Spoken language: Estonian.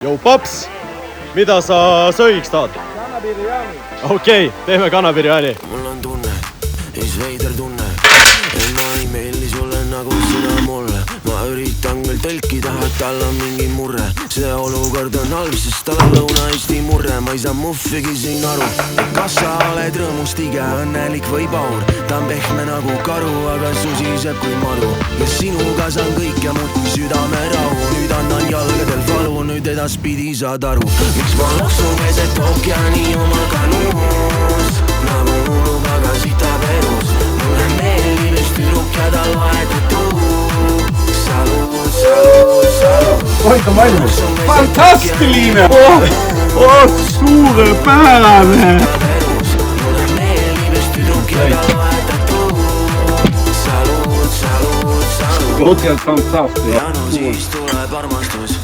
Jou paps, mida sa söögiks tahad? Kanapirjani. Okei, teeme kanapirjani. Mul on tunne, siis veider tunne, et ma ei meeldi sulle nagu sina mulle. Ma üritan küll tõlkida, et tal on mingi murre. See olukord on halb, sest tal on Lõuna-Eesti murre. Ma ei saa muffigi siin aru, et kas sa oled rõõmus, tige, õnnelik või paur. Ta on pehme nagu karu, aga susiseb kui maru. Ja sinuga saan kõik ja muud kui südame rahu. Nüüd annan jalgadel valu, nüüd edaspidi saad aru. Miks ma loksun keset ookeani oma kanus, nagu hullu pagasita perus. Mulle meeldib üks tüdruk ja tal vahetub tuu. Salut, salut, salut. Oih, on valmis. Fantastiline! Suurepärane! Mulle meeldib üks tüdruk ja tal vahetub tuu. Salut, salut, salut. Look at fantastic. Ja no siis tuleb armastus.